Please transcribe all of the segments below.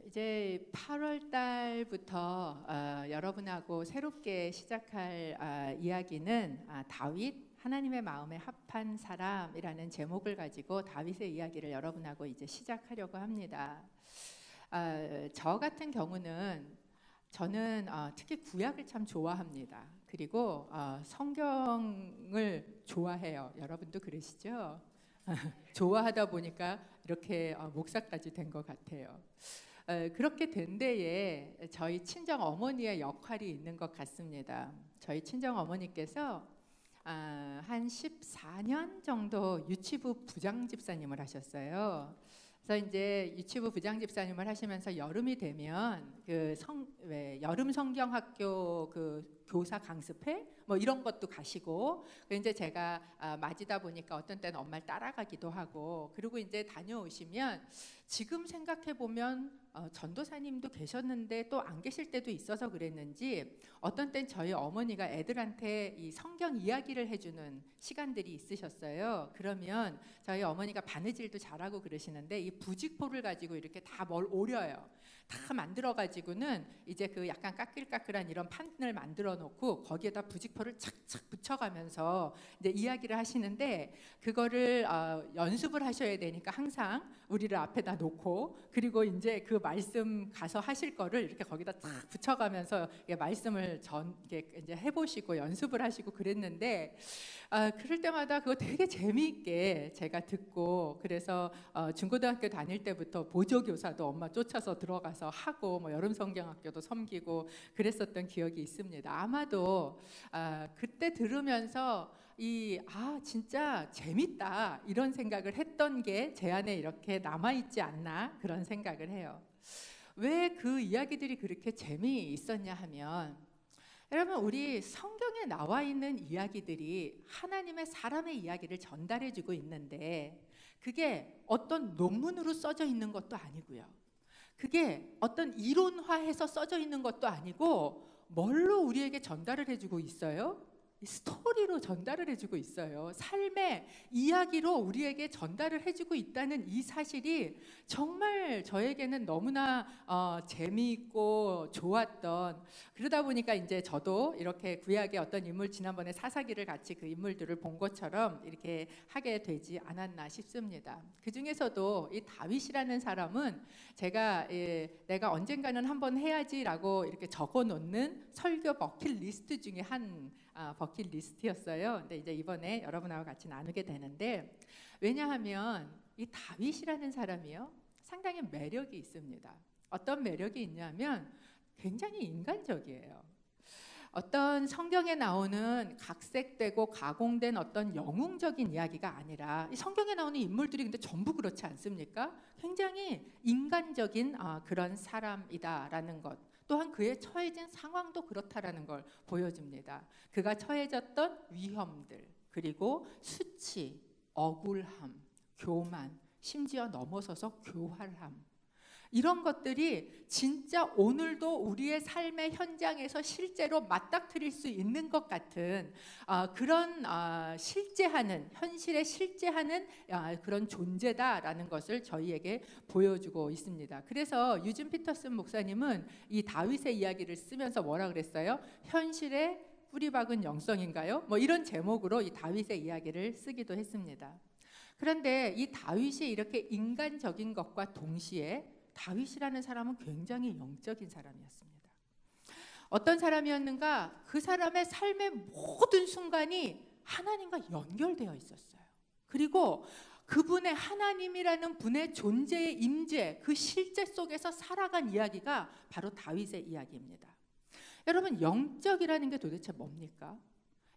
이제 8월 달부터 여러분하고 새롭게 시작할 이야기는 다윗, 하나님의 마음에 합한 사람이라는 제목을 가지고 다윗의 이야기를 여러분하고 이제 시작하려고 합니다. 저 같은 경우는 저는 특히 구약을 참 좋아합니다. 그리고 성경을 좋아해요. 여러분도 그러시죠? 좋아하다 보니까 이렇게 목사까지 된 것 같아요. 그렇게 된 데에 저희 친정 어머니의 역할이 있는 것 같습니다. 저희 친정 어머니께서 한 14년 정도 유치부 부장 집사님을 하셨어요. 그래서 이제 유치부 부장 집사님을 하시면서 여름이 되면 여름 성경학교 그 교사 강습회 뭐 이런 것도 가시고, 이제 제가 맞이다 보니까 어떤 때는 엄마를 따라가기도 하고, 그리고 이제 다녀오시면 지금 생각해 보면 전도사님도 계셨는데 또 안 계실 때도 있어서 그랬는지 어떤 땐 저희 어머니가 애들한테 이 성경 이야기를 해주는 시간들이 있으셨어요. 그러면 저희 어머니가 바느질도 잘하고 그러시는데 이 부직포를 가지고 이렇게 다 뭘 오려요. 다 만들어 가지고는 이제 그 약간 까끌까끌한 이런 판을 만들어 놓고 거기에다 부직포를 착착 붙여가면서 이제 이야기를 하시는데, 그거를 연습을 하셔야 되니까 항상 우리를 앞에다 놓고, 그리고 이제 그 말씀 가서 하실 거를 이렇게 거기다 딱 붙여가면서 말씀을 이제 해보시고 연습을 하시고 그랬는데, 그럴 때마다 그거 되게 재미있게 제가 듣고, 그래서 중고등학교 다닐 때부터 보조교사도 엄마 쫓아서 들어가서 하고, 뭐 여름 성경학교도 섬기고 그랬었던 기억이 있습니다. 아마도 그때 들으면서 진짜 재밌다 이런 생각을 했던 게 제 안에 이렇게 남아있지 않나 그런 생각을 해요. 왜 그 이야기들이 그렇게 재미있었냐 하면, 여러분, 우리 성경에 나와 있는 이야기들이 하나님의 사람의 이야기를 전달해주고 있는데, 그게 어떤 논문으로 써져 있는 것도 아니고요, 그게 어떤 이론화해서 써져 있는 것도 아니고, 뭘로 우리에게 전달을 해주고 있어요? 스토리로 전달을 해주고 있어요. 삶의 이야기로 우리에게 전달을 해주고 있다는 이 사실이 정말 저에게는 너무나 재미있고 좋았던, 그러다 보니까 이제 저도 이렇게 구약의 어떤 인물, 지난번에 사사기를 같이 그 인물들을 본 것처럼 이렇게 하게 되지 않았나 싶습니다. 그 중에서도 이 다윗이라는 사람은 제가 내가 언젠가는 한번 해야지라고 이렇게 적어놓는 설교 버킷리스트 중에 한 버킷리스트였어요. 근데 이제 이번에 여러분하고 같이 나누게 되는데, 왜냐하면 이 다윗이라는 사람이요, 상당히 매력이 있습니다. 어떤 매력이 있냐면 굉장히 인간적이에요. 어떤 성경에 나오는 각색되고 가공된 어떤 영웅적인 이야기가 아니라, 이 성경에 나오는 인물들이 근데 전부 그렇지 않습니까? 굉장히 인간적인 그런 사람이다라는 것, 또한 그의 처해진 상황도 그렇다라는 걸 보여줍니다. 그가 처해졌던 위험들, 그리고 수치, 억울함, 교만, 심지어 넘어서서 교활함, 이런 것들이 진짜 오늘도 우리의 삶의 현장에서 실제로 맞닥뜨릴 수 있는 것 같은 그런 실제하는, 현실에 실제하는 그런 존재다라는 것을 저희에게 보여주고 있습니다. 그래서 유진 피터슨 목사님은 이 다윗의 이야기를 쓰면서 뭐라 그랬어요? 현실에 뿌리 박은 영성인가요? 뭐 이런 제목으로 이 다윗의 이야기를 쓰기도 했습니다. 그런데 이 다윗이 이렇게 인간적인 것과 동시에 다윗이라는 사람은 굉장히 영적인 사람이었습니다. 어떤 사람이었는가? 그 사람의 삶의 모든 순간이 하나님과 연결되어 있었어요. 그리고 그분의, 하나님이라는 분의 존재의 임재, 그 실제 속에서 살아간 이야기가 바로 다윗의 이야기입니다. 여러분, 영적이라는 게 도대체 뭡니까?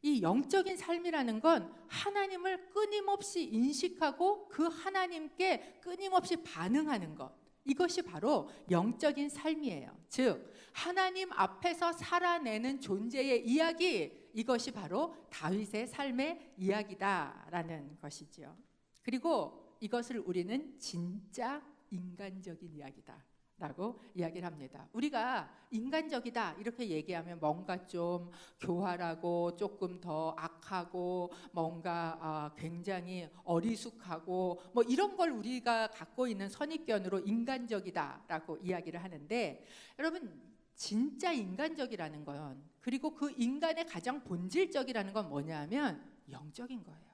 이 영적인 삶이라는 건 하나님을 끊임없이 인식하고 그 하나님께 끊임없이 반응하는 것, 이것이 바로 영적인 삶이에요. 즉, 하나님 앞에서 살아내는 존재의 이야기, 이것이 바로 다윗의 삶의 이야기다라는 것이죠. 그리고 이것을 우리는 진짜 인간적인 이야기다 라고 이야기를 합니다. 우리가 인간적이다 이렇게 얘기하면 뭔가 좀 교활하고 조금 더 악하고 뭔가 굉장히 어리숙하고 뭐 이런 걸 우리가 갖고 있는 선입견으로 인간적이다라고 이야기를 하는데, 여러분 진짜 인간적이라는 건, 그리고 그 인간의 가장 본질적이라는 건 뭐냐면 영적인 거예요.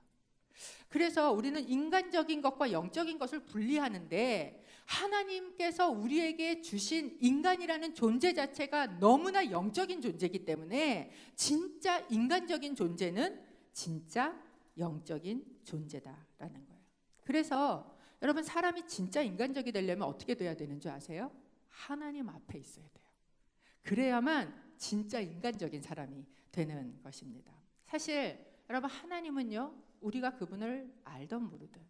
그래서 우리는 인간적인 것과 영적인 것을 분리하는데, 하나님께서 우리에게 주신 인간이라는 존재 자체가 너무나 영적인 존재이기 때문에 진짜 인간적인 존재는 진짜 영적인 존재다라는 거예요. 그래서 여러분, 사람이 진짜 인간적이 되려면 어떻게 돼야 되는 줄 아세요? 하나님 앞에 있어야 돼요. 그래야만 진짜 인간적인 사람이 되는 것입니다. 사실 여러분, 하나님은요, 우리가 그분을 알던 모르든,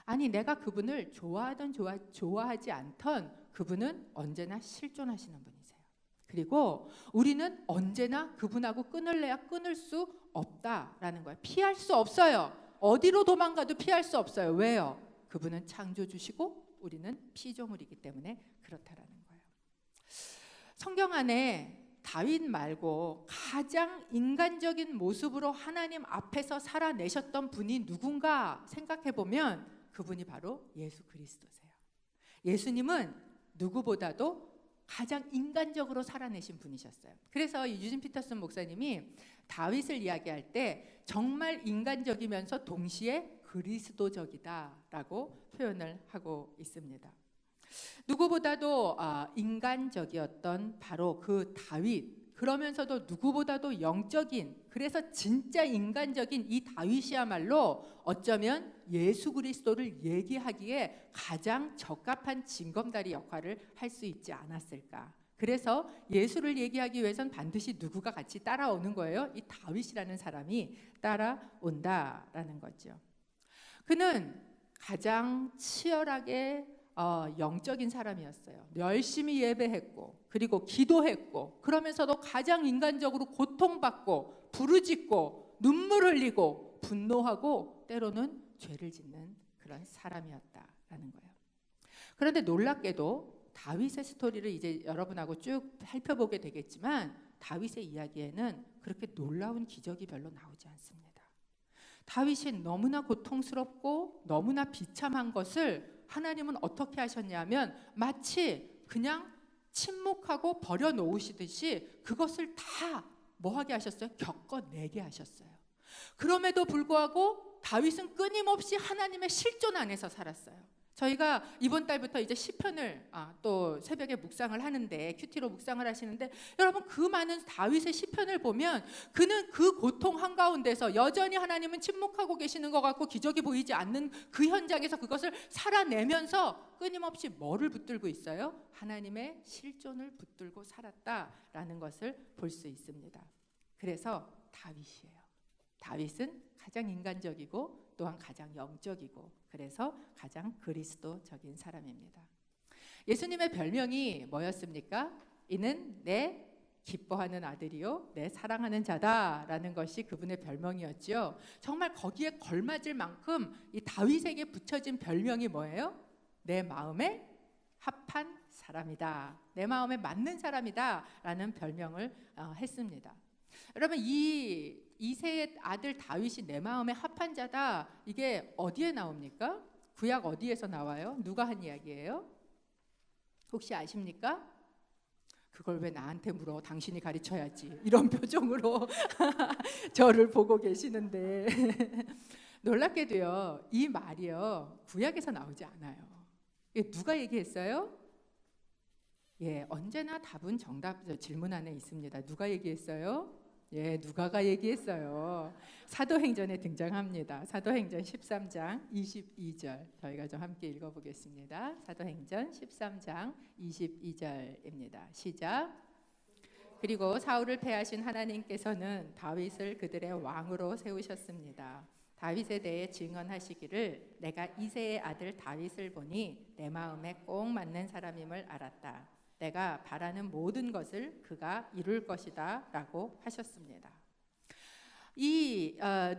아니 내가 그분을 좋아하든 좋아하지 않던, 그분은 언제나 실존하시는 분이세요. 그리고 우리는 언제나 그분하고 끊을래야 끊을 수 없다라는 거예요. 피할 수 없어요. 어디로 도망가도 피할 수 없어요. 왜요? 그분은 창조주시고 우리는 피조물이기 때문에 그렇다라는 거예요. 성경 안에 다윗 말고 가장 인간적인 모습으로 하나님 앞에서 살아내셨던 분이 누군가 생각해 보면 그분이 바로 예수 그리스도세요. 예수님은 누구보다도 가장 인간적으로 살아내신 분이셨어요. 그래서 유진 피터슨 목사님이 다윗을 이야기할 때 정말 인간적이면서 동시에 그리스도적이다라고 표현을 하고 있습니다. 누구보다도 인간적이었던 바로 그 다윗, 그러면서도 누구보다도 영적인, 그래서 진짜 인간적인 이 다윗이야말로 어쩌면 예수 그리스도를 얘기하기에 가장 적합한 징검다리 역할을 할 수 있지 않았을까. 그래서 예수를 얘기하기 위해선 반드시 누구가 같이 따라오는 거예요. 이 다윗이라는 사람이 따라온다라는 거죠. 그는 가장 치열하게 영적인 사람이었어요. 열심히 예배했고, 그리고 기도했고, 그러면서도 가장 인간적으로 고통받고, 부르짖고, 눈물 흘리고, 분노하고, 때로는 죄를 짓는 그런 사람이었다라는 거예요. 그런데 놀랍게도 다윗의 스토리를 이제 여러분하고 쭉 살펴보게 되겠지만, 다윗의 이야기에는 그렇게 놀라운 기적이 별로 나오지 않습니다. 다윗이 너무나 고통스럽고 너무나 비참한 것을 하나님은 어떻게 하셨냐면 마치 그냥 침묵하고 버려놓으시듯이 그것을 다 뭐하게 하셨어요? 겪어내게 하셨어요. 그럼에도 불구하고 다윗은 끊임없이 하나님의 실존 안에서 살았어요. 저희가 이번 달부터 이제 시편을 또 새벽에 묵상을 하는데, 큐티로 묵상을 하시는데, 여러분 그 많은 다윗의 시편을 보면 그는 그 고통 한가운데서 여전히 하나님은 침묵하고 계시는 것 같고 기적이 보이지 않는 그 현장에서 그것을 살아내면서 끊임없이 뭐를 붙들고 있어요? 하나님의 실존을 붙들고 살았다라는 것을 볼 수 있습니다. 그래서 다윗이에요. 다윗은 가장 인간적이고 또한 가장 영적이고, 그래서 가장 그리스도적인 사람입니다. 예수님의 별명이 뭐였습니까? 이는 내 기뻐하는 아들이요 내 사랑하는 자다라는 것이 그분의 별명이었죠. 정말 거기에 걸맞을 만큼 이 다윗에게 붙여진 별명이 뭐예요? 내 마음에 합한 사람이다, 내 마음에 맞는 사람이다 라는 별명을 했습니다. 여러분, 이새의 아들 다윗이 내 마음에 합한 자다, 이게 어디에 나옵니까? 구약 어디에서 나와요? 누가 한 이야기예요? 혹시 아십니까? 그걸 왜 나한테 물어? 당신이 가르쳐야지. 이런 표정으로 저를 보고 계시는데 놀랍게도요, 이 말이요 구약에서 나오지 않아요. 누가 얘기했어요? 언제나 답은 정답 질문 안에 있습니다. 누가 얘기했어요? 누가가 얘기했어요. 사도행전에 등장합니다. 사도행전 13장 22절 저희가 좀 함께 읽어보겠습니다. 사도행전 13장 22절입니다. 시작. 그리고 사울을 패하신 하나님께서는 다윗을 그들의 왕으로 세우셨습니다. 다윗에 대해 증언하시기를 내가 이새의 아들 다윗을 보니 내 마음에 꼭 맞는 사람임을 알았다. 내가 바라는 모든 것을 그가 이룰 것이다 라고 하셨습니다.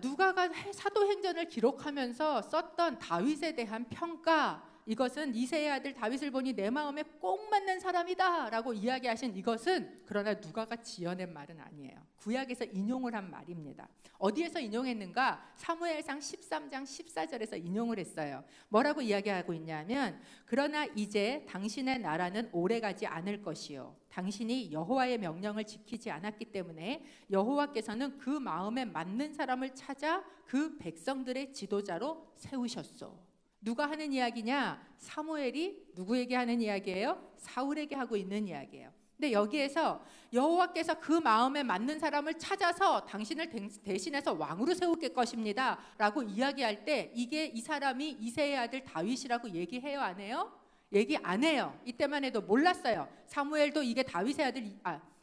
누가가 사도행전을 기록하면서 썼던 다윗에 대한 평가, 이것은 이새의 아들 다윗을 보니 내 마음에 꼭 맞는 사람이다 라고 이야기하신 이것은 그러나 누가가 지어낸 말은 아니에요. 구약에서 인용을 한 말입니다. 어디에서 인용했는가? 사무엘상 13장 14절에서 인용을 했어요. 뭐라고 이야기하고 있냐면 그러나 이제 당신의 나라는 오래가지 않을 것이요 당신이 여호와의 명령을 지키지 않았기 때문에 여호와께서는 그 마음에 맞는 사람을 찾아 그 백성들의 지도자로 세우셨소. 누가 하는 이야기냐? 사무엘이 누구에게 하는 이야기예요? 사울에게 하고 있는 이야기예요. 근데 여기에서 여호와께서 그 마음에 맞는 사람을 찾아서 당신을 대신해서 왕으로 세울 것입니다 라고 이야기할 때 이게 이 사람이 이새의 아들 다윗이라고 얘기해요, 안 해요? 얘기 안 해요. 이때만 해도 몰랐어요. 사무엘도 이게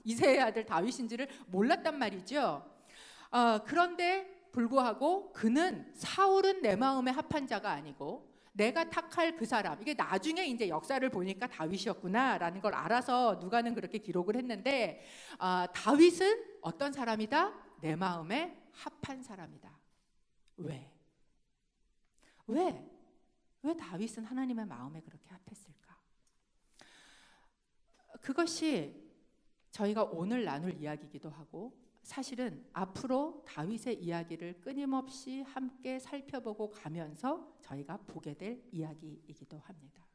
이새의 아들 다윗인지를 몰랐단 말이죠. 그런데 불구하고 그는 사울은 내 마음에 합한 자가 아니고 내가 택할 그 사람, 이게 나중에 이제 역사를 보니까 다윗이었구나라는 걸 알아서 누가는 그렇게 기록을 했는데 다윗은 어떤 사람이다? 내 마음에 합한 사람이다. 왜 다윗은 하나님의 마음에 그렇게 합했을까? 그것이 저희가 오늘 나눌 이야기이기도 하고 사실은 앞으로 다윗의 이야기를 끊임없이 함께 살펴보고 가면서 저희가 보게 될 이야기이기도 합니다.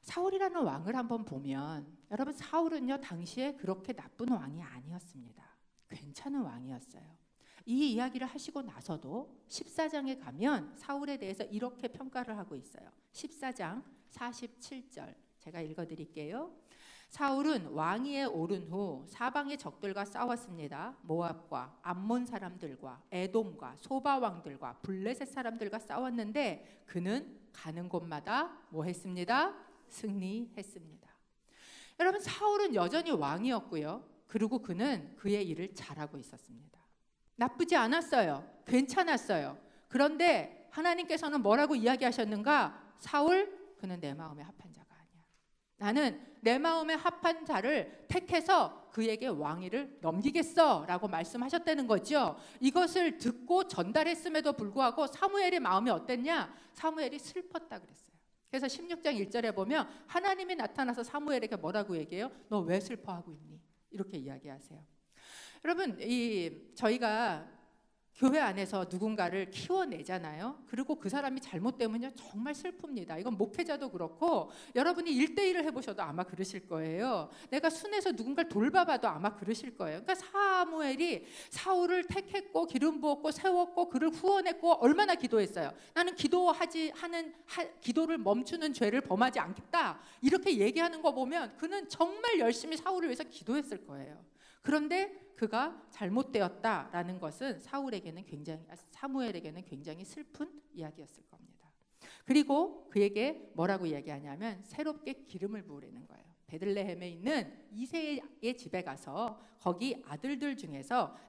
사울이라는 왕을 한번 보면 여러분 사울은요 당시에 그렇게 나쁜 왕이 아니었습니다. 괜찮은 왕이었어요. 이 이야기를 하시고 나서도 14장에 가면 사울에 대해서 이렇게 평가를 하고 있어요. 14장 47절 제가 읽어드릴게요. 사울은 왕위에 오른 후 사방의 적들과 싸웠습니다. 모압과 암몬 사람들과 에돔과 소바 왕들과 블레셋 사람들과 싸웠는데 그는 가는 곳마다 뭐 했습니다? 승리했습니다. 여러분 사울은 여전히 왕이었고요. 그리고 그는 그의 일을 잘하고 있었습니다. 나쁘지 않았어요. 괜찮았어요. 그런데 하나님께서는 뭐라고 이야기하셨는가? 사울, 그는 내 마음에 합한 자가 아니야. 나는 내 마음에 합한 자를 택해서 그에게 왕위를 넘기겠어 라고 말씀하셨다는 거죠. 이것을 듣고 전달했음에도 불구하고 사무엘의 마음이 어땠냐? 사무엘이 슬펐다 그랬어요. 그래서 16장 1절에 보면 하나님이 나타나서 사무엘에게 뭐라고 얘기해요? 너 왜 슬퍼하고 있니? 이렇게 이야기하세요. 여러분, 저희가 교회 안에서 누군가를 키워내잖아요. 그리고 그 사람이 잘못되면요 정말 슬픕니다. 이건 목회자도 그렇고 여러분이 1대1을 해보셔도 아마 그러실 거예요. 내가 순회에서 누군가를 돌봐봐도 아마 그러실 거예요. 그러니까 사무엘이 사울을 택했고 기름 부었고 세웠고 그를 후원했고 얼마나 기도했어요. 나는 기도를 멈추는 죄를 범하지 않겠다 이렇게 얘기하는 거 보면 그는 정말 열심히 사울을 위해서 기도했을 거예요. 그런데 그가 잘못되었다라는 것은 사무엘에게는 굉장히 슬픈 이야기였을 겁니다. 그리고 그에게 뭐라고 이야기하냐면 새롭게 기름을 부으라는 거예요. 베들레헴에 있는 이새의 집에 가서 거기 아들들 중에서